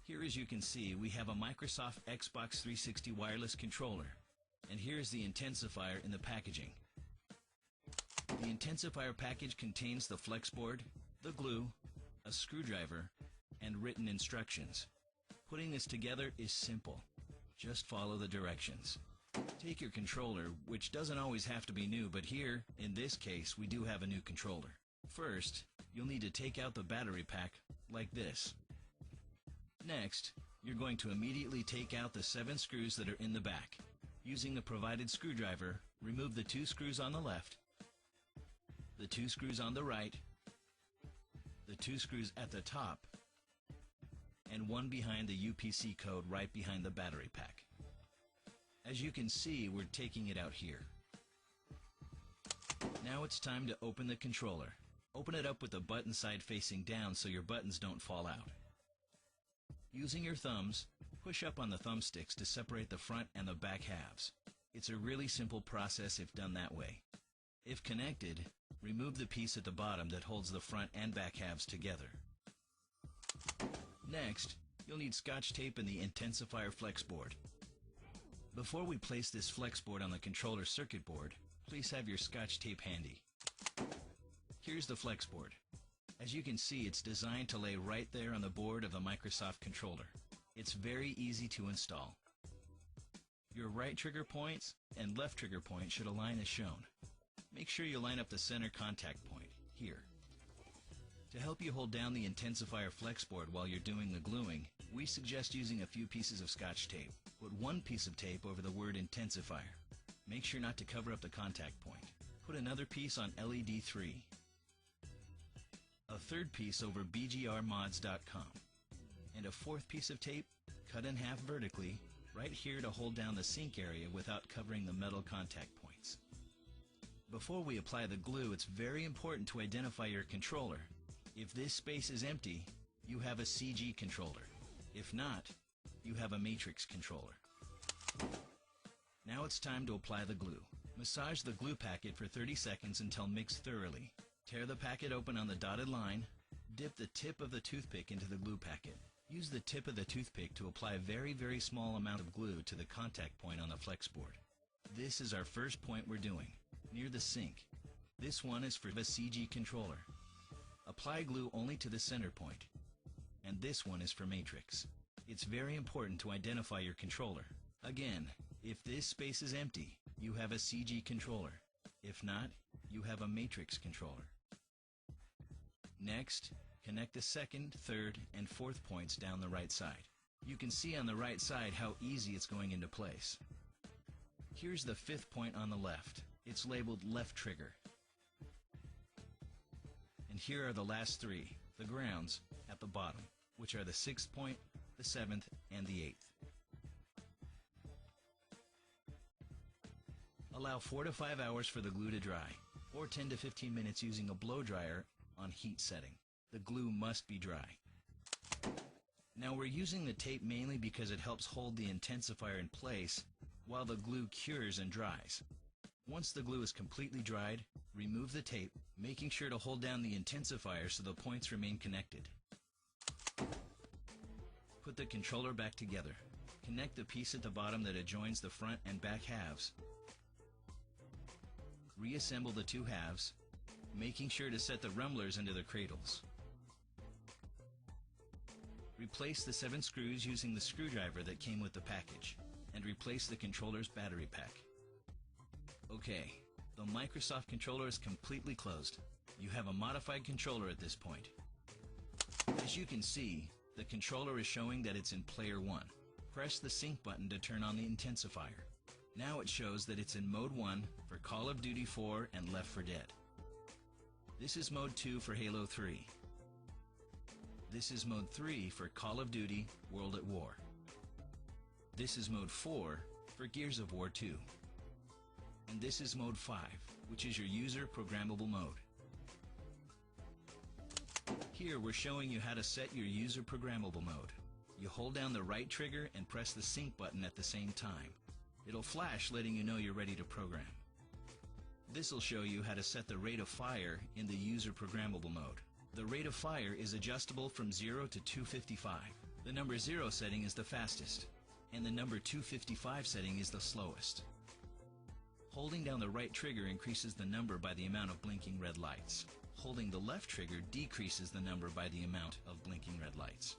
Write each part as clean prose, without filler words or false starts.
Here, as you can see, we have a Microsoft Xbox 360 wireless controller, and here's the intensifier in the packaging. The intensifier package contains the flex board, the glue, a screwdriver, and written instructions. Putting this together is simple. Just follow the directions. Take your controller, which doesn't always have to be new, but here, in this case, we do have a new controller. First, you'll need to take out the battery pack, like this. Next, you're going to immediately take out the 7 screws that are in the back. Using the provided screwdriver, remove the 2 screws on the left, the 2 screws on the right, the 2 screws at the top, and one behind the UPC code right behind the battery pack. As you can see, we're taking it out here. Now it's time to open the controller. Open it up with the button side facing down so your buttons don't fall out. Using your thumbs, push up on the thumbsticks to separate the front and the back halves. It's a really simple process if done that way. If connected, remove the piece at the bottom that holds the front and back halves together. Next, you'll need Scotch tape and the intensifier flex board. Before we place this flex board on the controller circuit board, please have your Scotch tape handy. Here's the flex board. As you can see, it's designed to lay right there on the board of the Microsoft controller. It's very easy to install. Your right trigger points and left trigger point should align as shown. Make sure you line up the center contact point, here. To help you hold down the intensifier flex board while you're doing the gluing, we suggest using a few pieces of Scotch tape. Put one piece of tape over the word intensifier. Make sure not to cover up the contact point. Put another piece on LED 3. A third piece over bgrmods.com. And a fourth piece of tape, cut in half vertically, right here to hold down the sync area without covering the metal contact points. Before we apply the glue, it's very important to identify your controller. If this space is empty, you have a CG controller. If not, you have a matrix controller. Now it's time to apply the glue. Massage the glue packet for 30 seconds until mixed thoroughly. Tear the packet open on the dotted line. Dip the tip of the toothpick into the glue packet. Use the tip of the toothpick to apply a very small amount of glue to the contact point on the flex board. This is our first point we're doing, near the sink. This one is for the CG controller. Apply glue only to the center point. And this one is for matrix. It's very important to identify your controller. Again, if this space is empty, you have a CG controller. If not, you have a matrix controller. Next, connect the second, third, and fourth points down the right side. You can see on the right side how easy it's going into place. Here's the fifth point on the left. It's labeled left trigger. And here are the last 3, the grounds, at the bottom, which are the 6th point, the 7th, and the 8th. Allow 4 to 5 hours for the glue to dry, or 10 to 15 minutes using a blow dryer on heat setting. The glue must be dry. Now we're using the tape mainly because it helps hold the intensifier in place while the glue cures and dries. Once the glue is completely dried, remove the tape, making sure to hold down the intensifier so the points remain connected. Put the controller back together. Connect the piece at the bottom that adjoins the front and back halves. Reassemble the 2 halves, making sure to set the rumblers into the cradles. Replace the 7 screws using the screwdriver that came with the package, and replace the controller's battery pack. Okay, the Microsoft controller is completely closed. You have a modified controller at this point. As you can see, the controller is showing that it's in player 1. Press the sync button to turn on the intensifier. Now it shows that it's in mode 1 for Call of Duty 4 and Left 4 Dead. This is mode 2 for Halo 3. This is mode 3 for Call of Duty World at War. This is mode 4 for Gears of War 2. And this is mode 5, which is your user programmable mode. Here we're showing you how to set your user programmable mode. You hold down the right trigger and press the sync button at the same time. It'll flash letting you know you're ready to program. This will show you how to set the rate of fire in the user programmable mode. The rate of fire is adjustable from 0 to 255. The number 0 setting is the fastest, and the number 255 setting is the slowest. Holding down the right trigger increases the number by the amount of blinking red lights. Holding the left trigger decreases the number by the amount of blinking red lights.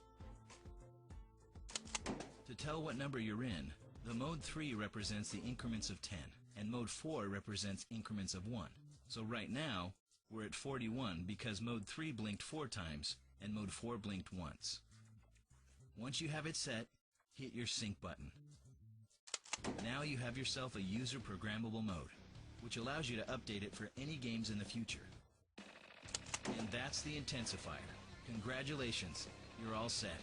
To tell what number you're in, the mode 3 represents the increments of 10, and mode 4 represents increments of 1. So right now, we're at 41 because mode 3 blinked 4 times, and mode 4 blinked once. Once you have it set, hit your sync button. Now you have yourself a user programmable mode, which allows you to update it for any games in the future. And that's the intensifier. Congratulations, you're all set.